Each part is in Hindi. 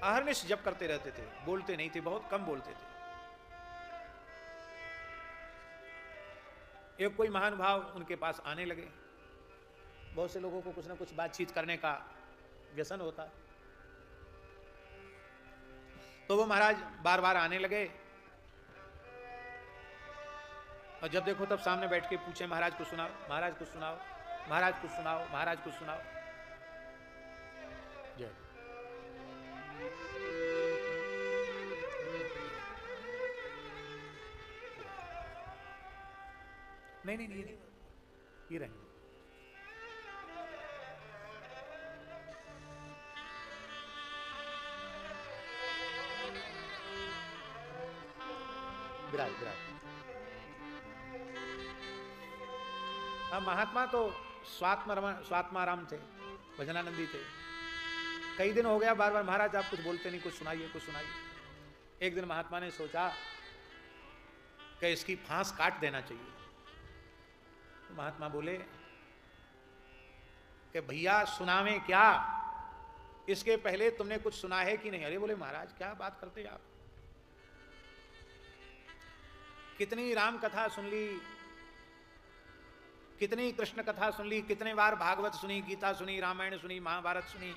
अहर्निश जप करते रहते थे, बोलते नहीं थे, बहुत कम बोलते थे। एक कोई महान भाव उनके पास आने लगे। बहुत से लोगों को कुछ ना कुछ बातचीत करने का व्यसन होता है, तो वो महाराज बार बार आने लगे और जब देखो तब सामने बैठ के पूछे, महाराज कुछ सुनाओ, महाराज कुछ सुनाओ, महाराज कुछ सुनाओ, महाराज कुछ सुनाओ। जय। नहीं नहीं नहीं, ये रहेंगे। विराज विराज। हाँ, महात्मा तो स्वात्माराम थे, भजनानंदी थे। कई दिन हो गया बार बार, महाराज आप कुछ बोलते नहीं, कुछ सुनाइए, कुछ सुनाइए। एक दिन महात्मा ने सोचा कि इसकी फांस काट देना चाहिए। तो महात्मा बोले कि भैया सुनावे क्या, इसके पहले तुमने कुछ सुना है कि नहीं? अरे बोले महाराज क्या बात करते आप, कितनी राम कथा सुन ली, कितनी कृष्ण कथा सुन ली, कितने बार भागवत सुनी, गीता सुनी, रामायण सुनी, महाभारत सुनी,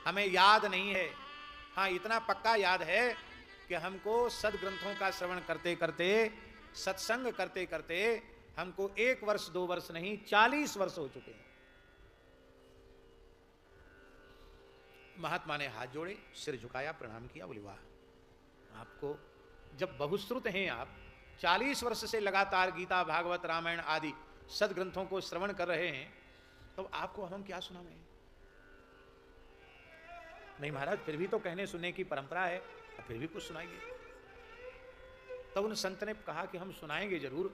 हमें याद नहीं है। हाँ, इतना पक्का याद है कि हमको सदग्रंथों का श्रवण करते करते, सत्संग करते करते हमको 1 वर्ष 2 वर्ष नहीं 40 वर्ष हो चुके हैं। महात्मा ने हाथ जोड़े, सिर झुकाया, प्रणाम किया, बोले वाह, आपको जब बहुश्रुत हैं, आप 40 वर्ष से लगातार गीता, भागवत, रामायण आदि सदग्रंथों को श्रवण कर रहे हैं, तो आपको हम क्या सुनावें? नहीं महाराज, फिर भी तो कहने सुनने की परंपरा है, फिर भी कुछ सुनाइए। तब उन संत ने कहा कि हम सुनाएंगे जरूर,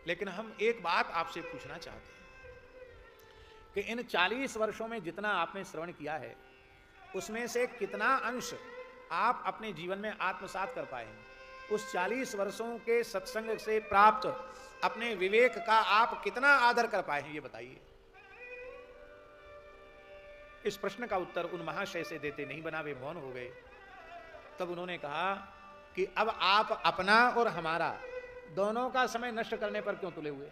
लेकिन हम एक बात आपसे पूछना चाहते हैं कि इन 40 वर्षों में जितना आपने श्रवण किया है, उसमें से कितना अंश आप अपने जीवन में आत्मसात कर पाए हैं? उस 40 वर्षों के सत्संग से प्राप्त अपने विवेक का आप कितना आदर कर पाए हैं, ये बताइए। इस प्रश्न का उत्तर उन महाशय से देते नहीं बना, वे मौन हो गए। तब उन्होंने कहा कि अब आप अपना और हमारा दोनों का समय नष्ट करने पर क्यों तुले हुए?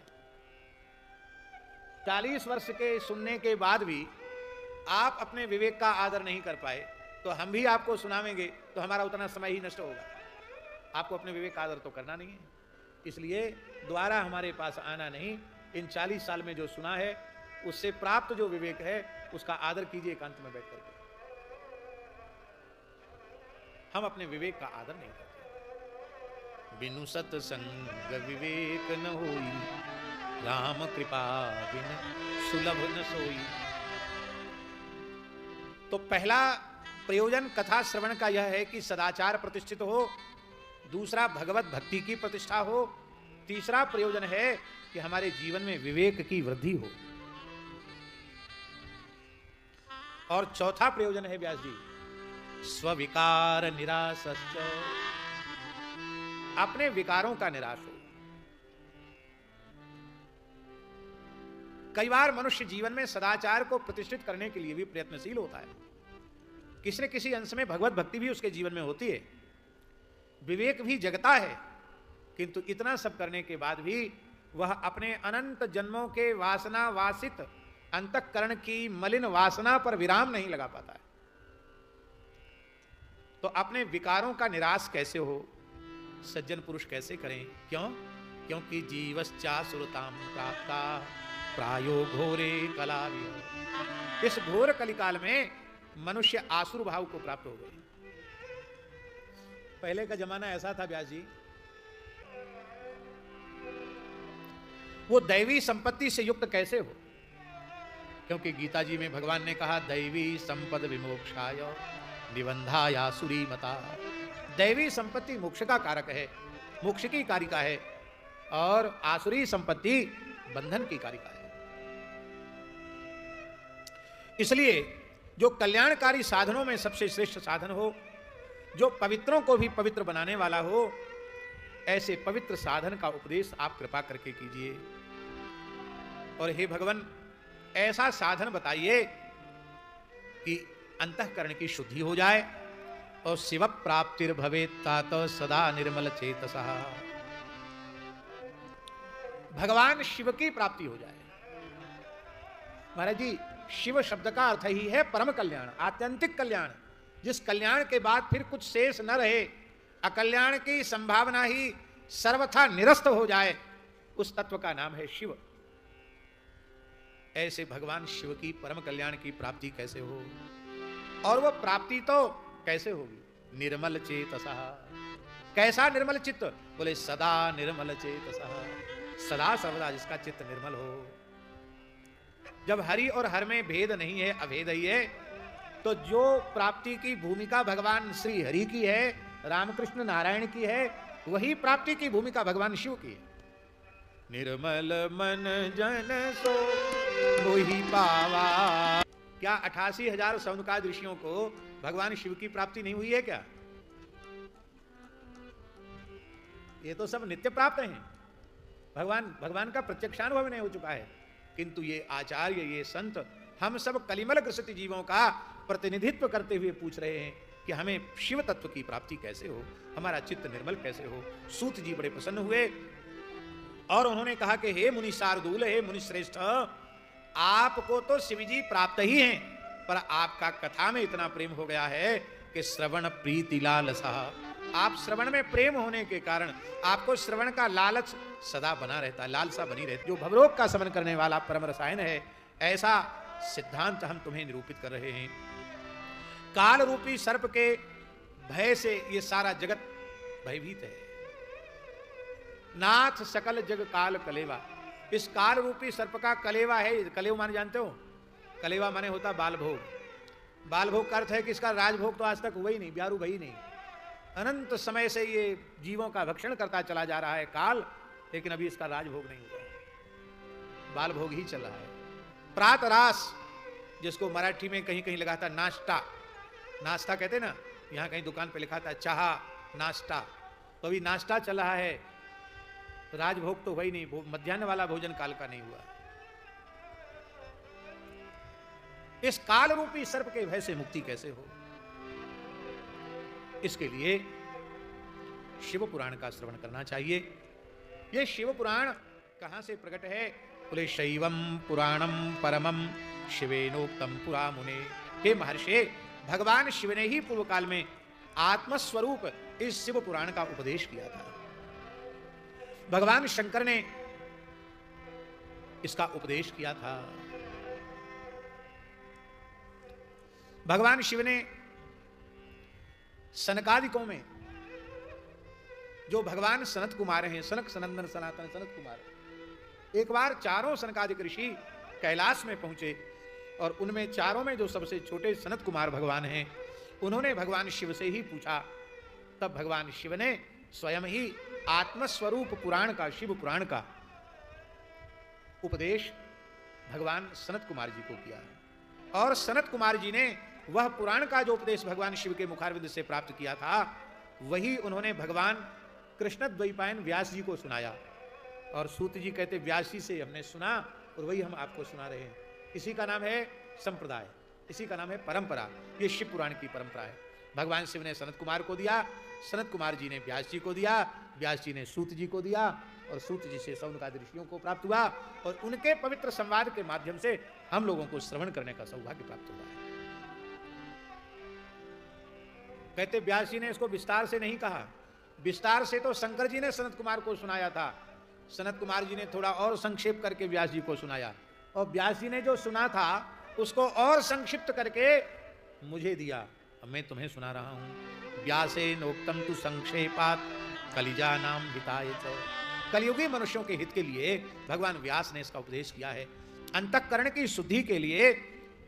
40 वर्ष के सुनने के बाद भी आप अपने विवेक का आदर नहीं कर पाए, तो हम भी आपको सुनावेंगे तो हमारा उतना समय ही नष्ट होगा। आपको अपने विवेक का आदर तो करना नहीं है, इसलिए दोबारा हमारे पास आना नहीं। इन 40 साल में जो सुना है, उससे प्राप्त जो विवेक है, उसका आदर कीजिए एकांत में बैठ करके। हम अपने विवेक का आदर नहीं करते। बिनु सत्संग विवेक न होई, राम कृपा बिन सुलभ न सोई। तो पहला प्रयोजन कथा श्रवण का यह है कि सदाचार प्रतिष्ठित हो, दूसरा भगवत भक्ति की प्रतिष्ठा हो, तीसरा प्रयोजन है कि हमारे जीवन में विवेक की वृद्धि हो, और चौथा प्रयोजन है व्यास जी स्विकार निरासश्च, अपने विकारों का निराश हो। कई बार मनुष्य जीवन में सदाचार को प्रतिष्ठित करने के लिए भी प्रयत्नशील होता है, किसी न किसी अंश में भगवत भक्ति भी उसके जीवन में होती है, विवेक भी जगता है, किंतु इतना सब करने के बाद भी वह अपने अनंत जन्मों के वासना वासित अंतःकरण की मलिन वासना पर विराम नहीं लगा पाता है। तो अपने विकारों का निराश कैसे हो, सज्जन पुरुष कैसे करें? क्यों? क्योंकि जीवश्चासुरतां प्राप्ता प्रायो घोरे कलाविह। इस घोर कलिकाल में मनुष्य आसुर भाव को प्राप्त हो गए। पहले का जमाना ऐसा था व्यास जी, वो दैवी संपत्ति से युक्त कैसे हो? क्योंकि गीता जी में भगवान ने कहा दैवी संपद विमोक्षाय निबंधाया सुरी मता। दैवी संपत्ति मोक्ष का कारक है, मोक्ष की कारिका है, और आसुरी संपत्ति बंधन की कारिका है। इसलिए जो कल्याणकारी साधनों में सबसे श्रेष्ठ साधन हो, जो पवित्रों को भी पवित्र बनाने वाला हो, ऐसे पवित्र साधन का उपदेश आप कृपा करके कीजिए। और हे भगवान, ऐसा साधन बताइए कि अंतःकरण की शुद्धि हो जाए और शिव प्राप्तिर भवे तात सदा निर्मल चेतसः, भगवान शिव की प्राप्ति हो जाए। महाराज जी, शिव शब्द का अर्थ ही है परम कल्याण, आत्यंतिक कल्याण। जिस कल्याण के बाद फिर कुछ शेष न रहे, अकल्याण की संभावना ही सर्वथा निरस्त हो जाए, उस तत्व का नाम है शिव। ऐसे भगवान शिव की परम कल्याण की प्राप्ति कैसे हो, और वो प्राप्ति तो कैसे होगी? निर्मल चेतसः। कैसा निर्मल चित्त? बोले सदा निर्मल चेतसः, सदा सर्वदा जिसका चित्त निर्मल हो। जब हरि और हर में भेद नहीं है, अभेद ही है, तो जो प्राप्ति की भूमिका भगवान श्री हरि की है, रामकृष्ण नारायण की है, वही प्राप्ति की भूमिका भगवान शिव की है। निर्मल मन जन सो मोहि पावा। क्या 88,000 सौनकादि ऋषियों को भगवान शिव की प्राप्ति नहीं हुई है क्या? ये तो सब नित्य प्राप्त हैं, भगवान का प्रत्यक्षानुभव नहीं हो चुका है। किंतु ये आचार्य, ये संत हम सब कलिमल ग्रसित जीवों का प्रतिनिधित्व करते हुए पूछ रहे हैं कि हमें शिव तत्व की प्राप्ति कैसे हो, हमारा चित्त निर्मल कैसे हो। सूत जी बड़े प्रसन्न हुए और उन्होंने कहा कि हे मुनि शार्दूल, हे मुनि श्रेष्ठ, आपको तो शिव जी प्राप्त ही हैं, पर आपका कथा में इतना प्रेम हो गया है कि श्रवण प्रीति लालसा, आप श्रवण में प्रेम होने के कारण आपको श्रवण का लालच सदा बना रहता है, लालसा बनी रहती। जो भवरोग का शमन करने वाला परम रसायन है, ऐसा सिद्धांत हम तुम्हें निरूपित कर रहे हैं। काल रूपी सर्प के भय से ये सारा जगत भयभीत है। नाथ सकल जग काल कलेवा, इस काल रूपी सर्प का कलेवा है। कलेवा माने जानते हो? कलेवा माने होता बाल भोग। बाल भोग का अर्थ है कि इसका राजभोग तो आज तक हुआ ही नहीं, ब्यारू भई नहीं। अनंत समय से ये जीवों का भक्षण करता चला जा रहा है काल, लेकिन अभी इसका राजभोग नहीं हुआ, बाल भोग ही चल रहा है। प्रातरास, जिसको मराठी में कहीं कहीं लगा था नाश्ता, नाश्ता कहते ना, यहाँ कहीं दुकान पे लिखा था चाह नाश्ता, तो अभी नाश्ता चल रहा है, राजभोग तो वही नहीं, मध्याह्न वाला भोजन काल का नहीं हुआ। इस काल रूपी सर्प के भय से मुक्ति कैसे हो, इसके लिए शिव पुराण का श्रवण करना चाहिए। यह शिव पुराण कहां से प्रकट है? बोले शैवम पुराणम परमम शिवेनोक्तम पुरा मुने। हे महर्षि, भगवान शिव ने ही पूर्व काल में आत्मस्वरूप इस शिव पुराण का उपदेश किया था। भगवान शंकर ने इसका उपदेश किया था। भगवान शिव ने सनकादिकों में, जो भगवान सनत कुमार हैं, सनक सनंदन सनातन सनत कुमार, एक बार चारों सनकादिक ऋषि कैलाश में पहुंचे और उनमें चारों में जो सबसे छोटे सनत कुमार भगवान हैं, उन्होंने भगवान शिव से ही पूछा। तब भगवान शिव ने स्वयं ही आत्मस्वरूप पुराण का, शिव पुराण का उपदेश भगवान सनत कुमार जी को किया। और सनत कुमार जी ने वह पुराण का जो उपदेश भगवान शिव के मुखारविंद से प्राप्त किया था, वही उन्होंने भगवान कृष्ण द्वैपायन व्यास जी को सुनाया। और सूत जी कहते व्यास जी से हमने सुना और वही हम आपको सुना रहे हैं। इसी का नाम है संप्रदाय, इसी का नाम है परंपरा। ये शिव पुराण की परंपरा है। भगवान शिव ने सनत कुमार को दिया, सनत कुमार जी ने व्यास जी को दिया, व्यास जी ने सूत जी को दिया, और सूत जी से सौनकादि ऋषियों को प्राप्त हुआ, और उनके पवित्र संवाद के माध्यम से हम लोगों को श्रवण करने का सौभाग्य प्राप्त हुआ है। कहते व्यास जी ने इसको विस्तार से नहीं कहा, विस्तार से तो शंकर जी ने सनत कुमार को सुनाया था, सनत कुमार जी ने थोड़ा और संक्षेप करके व्यास जी को सुनाया, और व्यास जी ने जो सुना था उसको और संक्षिप्त करके मुझे दिया। अब मैं तुम्हें सुना रहा हूं। व्यासे नोक्तम तु संक्षेपात कलिजा नाम हिताय च। कलियुगी मनुष्यों के हित के लिए भगवान व्यास ने इसका उपदेश किया है। अंतःकरण की शुद्धि के लिए,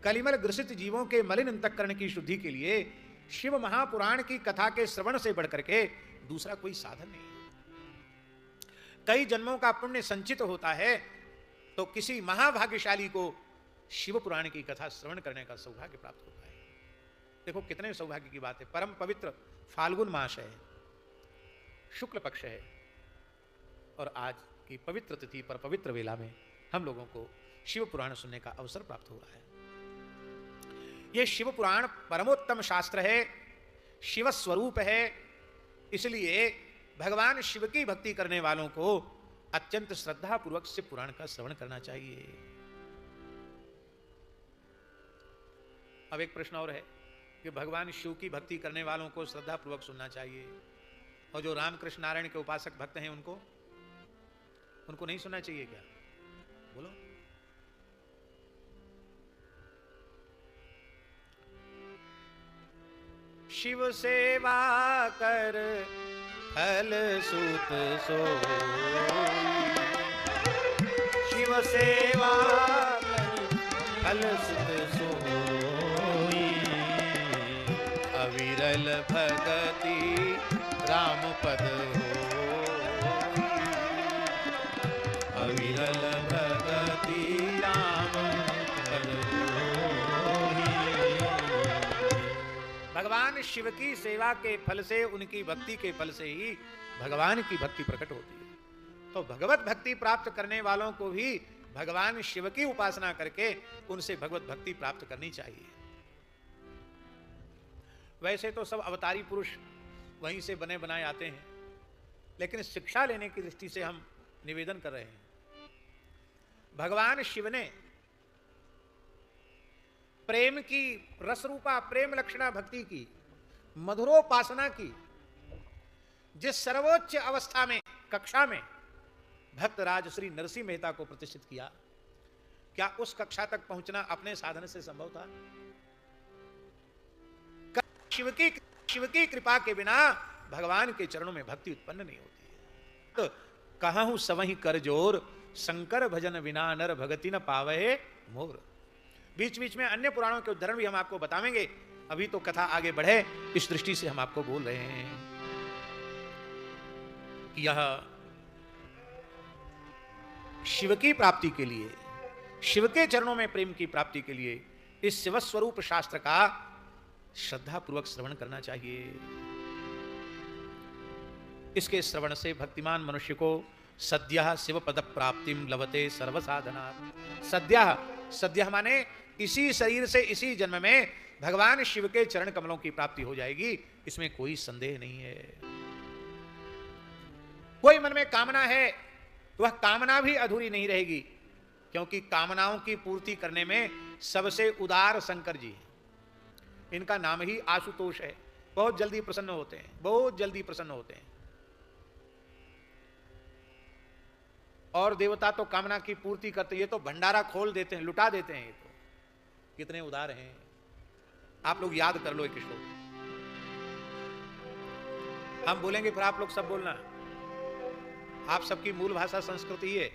कलिमल ग्रसित जीवों के मलिन अंतःकरण की शुद्धि के लिए शिव महापुराण की कथा के श्रवण से बढ़कर के दूसरा कोई साधन नहीं है। कई जन्मों का पुण्य संचित होता है तो किसी महाभाग्यशाली को शिव पुराण की कथा श्रवण करने का सौभाग्य प्राप्त होता है। देखो कितने सौभाग्य की बात है। परम पवित्र फाल्गुन मास है, शुक्ल पक्ष है, और आज की पवित्र तिथि पर पवित्र वेला में हम लोगों को शिव पुराण सुनने का अवसर प्राप्त हो रहा है। ये शिव पुराण परमोत्तम शास्त्र है, शिव स्वरूप है। इसलिए भगवान शिव की भक्ति करने वालों को अत्यंत श्रद्धा पूर्वक शिव पुराण का श्रवण करना चाहिए। अब एक प्रश्न और है कि भगवान शिव की भक्ति करने वालों को श्रद्धा पूर्वक सुनना चाहिए, और जो रामकृष्ण नारायण के उपासक भक्त हैं उनको नहीं सुनना चाहिए क्या? बोलो। शिव सेवा कर फल सुत सोई, शिव सेवा कर फल सुत सोई, अविरल भगति राम पद होई, अविरल भगति राम पद होई। भगवान शिव की सेवा के फल से, उनकी भक्ति के फल से ही भगवान की भक्ति प्रकट होती है। तो भगवत भक्ति प्राप्त करने वालों को भी भगवान शिव की उपासना करके उनसे भगवत भक्ति प्राप्त करनी चाहिए। वैसे तो सब अवतारी पुरुष वहीं से बने बनाए आते हैं, लेकिन शिक्षा लेने की दृष्टि से हम निवेदन कर रहे हैं। भगवान शिव ने प्रेम की रसरूपा प्रेम लक्षणा भक्ति की, मधुरोपासना की, जिस सर्वोच्च अवस्था में, कक्षा में भक्तराज श्री नरसिंह मेहता को प्रतिष्ठित किया, क्या उस कक्षा तक पहुंचना अपने साधन से संभव था? शिव की कृपा के बिना भगवान के चरणों में भक्ति उत्पन्न नहीं होती है। तो कहूं सवहीं कर जोर, शंकर भजन बिना नर भगति न पावे मोर। बीच बीच में अन्य पुराणों के उदाहरण भी हम आपको बतावेंगे, अभी तो कथा आगे बढ़े इस दृष्टि से हम आपको बोल रहे हैं कि यह शिव की प्राप्ति के लिए, शिव के चरणों में प्रेम की प्राप्ति के लिए इस शिव स्वरूप शास्त्र का श्रद्धा पूर्वक श्रवण करना चाहिए। इसके श्रवण से भक्तिमान मनुष्य को सद्यः शिव पद प्राप्तिम लभते सर्व साधना। सद्यः माने इसी शरीर से इसी जन्म में भगवान शिव के चरण कमलों की प्राप्ति हो जाएगी, इसमें कोई संदेह नहीं है। कोई मन में कामना है तो वह कामना भी अधूरी नहीं रहेगी, क्योंकि कामनाओं की पूर्ति करने में सबसे उदार शंकर जी हैं। इनका नाम ही आशुतोष है। बहुत जल्दी प्रसन्न होते हैं, बहुत जल्दी प्रसन्न होते हैं। और देवता तो कामना की पूर्ति करते हैं, ये तो भंडारा खोल देते हैं, लुटा देते हैं। ये तो कितने उदार हैं। आप लोग याद कर लो एक श्लोक, हम बोलेंगे फिर आप लोग सब बोलना। आप सबकी मूल भाषा संस्कृति है।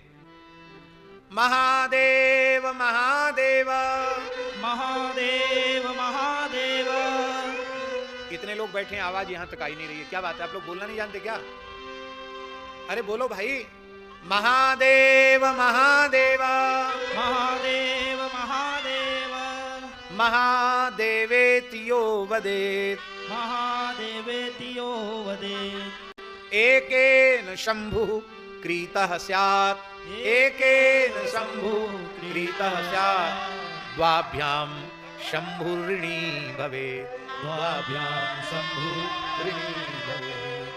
महादेव महादेव महादेव महादेव। इतने लोग बैठे हैं, आवाज यहां तक आई नहीं रही है, क्या बात है? आप लोग बोलना नहीं जानते क्या? अरे बोलो भाई। महादेव महादेव महादेव महादेव। महादेवेति यो वदेत्, महादेवेति यो वदेत्। एकेन शंभुः क्रीतः स्यात्, एकेन शंभुः क्रीतः स्यात्, द्वाभ्यां शंभुर्ऋणी भवेत्, द्वाभ्यां शंभुर्ऋणी भवेत्।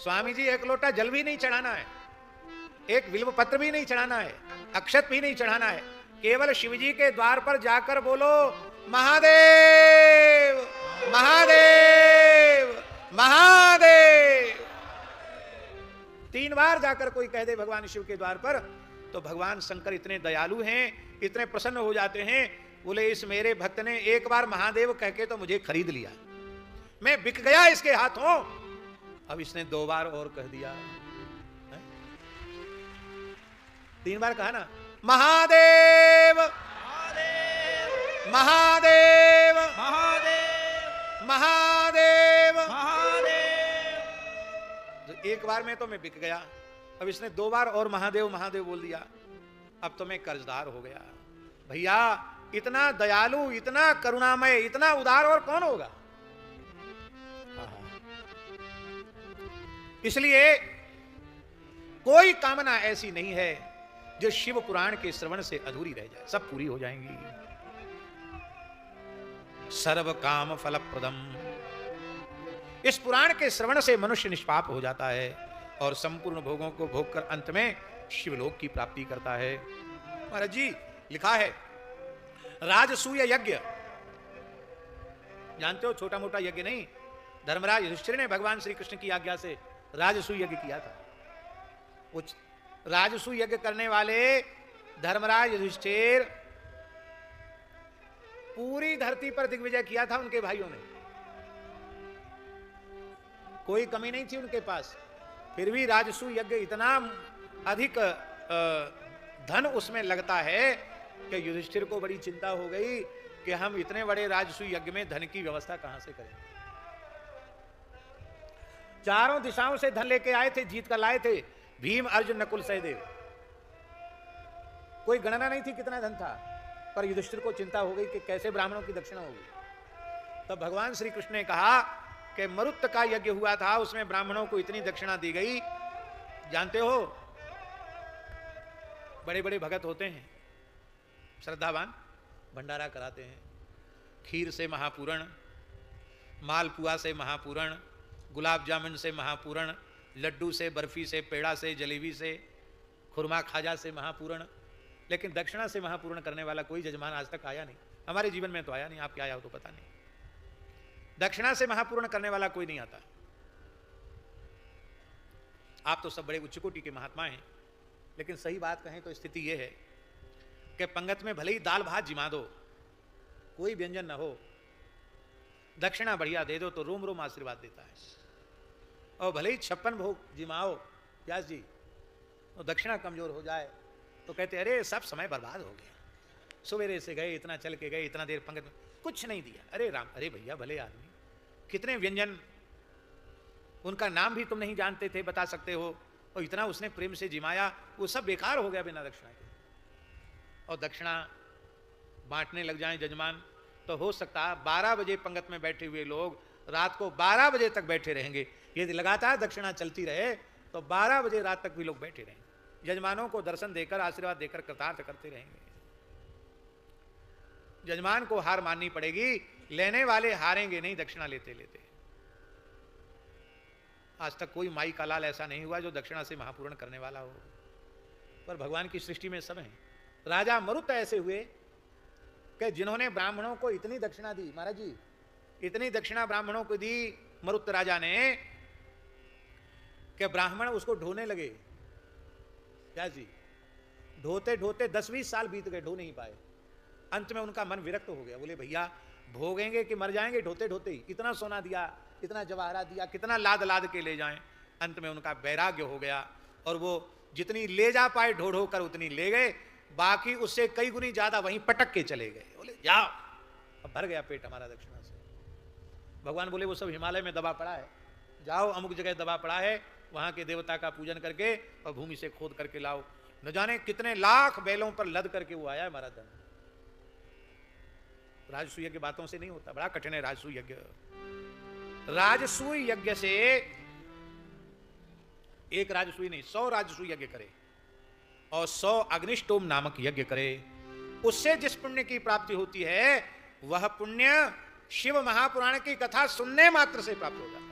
स्वामी जी एक लोटा जल भी नहीं चढ़ाना है, एक बिल्व पत्र भी नहीं चढ़ाना है, अक्षत भी नहीं चढ़ाना है, केवल शिव जी के द्वार पर जाकर बोलो महादेव महादेव महादेव। 3 बार जाकर कोई कह दे भगवान शिव के द्वार पर, तो भगवान शंकर इतने दयालु हैं, इतने प्रसन्न हो जाते हैं। बोले इस मेरे भक्त ने एक बार महादेव कह के तो मुझे खरीद लिया, मैं बिक गया इसके हाथों। अब इसने 2 बार और कह दिया है? 3 बार कहा ना, महादेव महादेव महादेव महादेव महादेव। तो एक बार में तो मैं बिक गया, अब इसने 2 बार और महादेव महादेव बोल दिया, अब तो मैं कर्जदार हो गया। भैया इतना दयालु, इतना करुणामय, इतना उदार और कौन होगा? इसलिए कोई कामना ऐसी नहीं है जो शिव पुराण के श्रवण से अधूरी रह जाए, सब पूरी हो जाएंगी। सर्व काम फलप्रदम, इस पुराण के श्रवण से मनुष्य निष्पाप हो जाता है और संपूर्ण भोगों को भोग कर अंत में शिवलोक की प्राप्ति करता है। महाराज जी लिखा है राजसूय यज्ञ, जानते हो, छोटा मोटा यज्ञ नहीं। धर्मराज युधिष्ठिर ने भगवान श्री कृष्ण की आज्ञा से राजसूय यज्ञ किया था। वो राजसूय यज्ञ करने वाले धर्मराज युधिष्ठिर पूरी धरती पर दिग्विजय किया था उनके भाइयों ने, कोई कमी नहीं थी उनके पास। फिर भी राजसूय यज्ञ इतना अधिक धन उसमें लगता है कि युधिष्ठिर को बड़ी चिंता हो गई कि हम इतने बड़े राजसूय यज्ञ में धन की व्यवस्था कहां से करें। चारों दिशाओं से धन लेके आए थे, जीत कर लाए थे, भीम अर्जुन नकुल सहदेव, कोई गणना नहीं थी कितना धन था। पर युधिष्ठिर को चिंता हो गई कि कैसे ब्राह्मणों की दक्षिणा होगी। तब भगवान श्री कृष्ण ने कहा कि मरुत का यज्ञ हुआ था, उसमें ब्राह्मणों को इतनी दक्षिणा दी गई। जानते हो, बड़े बड़े भगत होते हैं श्रद्धावान, भंडारा कराते हैं, खीर से महापूरण, मालपुआ से महापूरण, गुलाब जामुन से महापूरण, लड्डू से, बर्फी से, पेड़ा से, जलेबी से, खुरमा खाजा से महापूरण। लेकिन दक्षिणा से महापूर्ण करने वाला कोई जजमान आज तक आया नहीं। हमारे जीवन में तो आया नहीं, आप क्या आया हो तो पता नहीं। दक्षिणा से महापूर्ण करने वाला कोई नहीं आता। आप तो सब बड़े उच्च कोटि के महात्मा हैं, लेकिन सही बात कहें तो स्थिति यह है कि पंगत में भले ही दाल भात जिमा दो, कोई व्यंजन न हो, दक्षिणा बढ़िया दे दो तो रोम रोम आशीर्वाद देता है। और भले ही 56 भोग जिमाओ व्यास जी, तो दक्षिणा कमजोर हो जाए तो कहते अरे सब समय बर्बाद हो गया, सवेरे से गए, इतना चल के गए, इतना देर पंगत में कुछ नहीं दिया। अरे राम, अरे भैया भले आदमी, कितने व्यंजन, उनका नाम भी तुम नहीं जानते थे, बता सकते हो, और इतना उसने प्रेम से जिमाया, वो सब बेकार हो गया बिना दक्षिणा के। और दक्षिणा बांटने लग जाएं जजमान तो हो सकता है 12 बजे पंगत में बैठे हुए लोग रात को 12 बजे तक बैठे रहेंगे। यदि लगातार दक्षिणा चलती रहे तो 12 बजे रात तक भी लोग बैठे रहेंगे, जजमानों को दर्शन देकर, आशीर्वाद देकर कृतार्थ करते रहेंगे। जजमान को हार माननी पड़ेगी, लेने वाले हारेंगे नहीं दक्षिणा लेते लेते। आज तक कोई माई का लाल ऐसा नहीं हुआ जो दक्षिणा से महापूर्ण करने वाला हो, पर भगवान की सृष्टि में सब हैं। राजा मरुत ऐसे हुए कि जिन्होंने ब्राह्मणों को इतनी दक्षिणा दी, महाराज जी इतनी दक्षिणा ब्राह्मणों को दी मरुत राजा ने कि ब्राह्मण उसको ढोने लगे। क्या जी, ढोते ढोते 10-20 साल बीत गए, ढो नहीं पाए। अंत में उनका मन विरक्त हो गया, बोले भैया भोगेंगे कि मर जाएंगे ढोते ढोते ही, इतना सोना दिया, इतना जवाहरात दिया, कितना लाद लाद के ले जाएं। अंत में उनका वैराग्य हो गया और वो जितनी ले जा पाए ढो ढो कर उतनी ले गए, बाकी उससे कई गुनी ज्यादा वहीं पटक के चले गए। बोले जाओ, अब भर गया पेट हमारा दक्षिणा से। भगवान बोले वो सब हिमालय में दबा पड़ा है, जाओ अमुक जगह दबा पड़ा है, वहां के देवता का पूजन करके और भूमि से खोद करके लाओ। न जाने कितने लाख बैलों पर लद करके वो आया है हमारा धन। राजसूय यज्ञ बातों से नहीं होता, बड़ा कठिन है राजसूय यज्ञ। राजसूय यज्ञ से एक राजसूय नहीं 100 राजसूय यज्ञ करे और 100 अग्निष्टोम नामक यज्ञ करे, उससे जिस पुण्य की प्राप्ति होती है वह पुण्य शिव महापुराण की कथा सुनने मात्र से प्राप्त हो जाता है।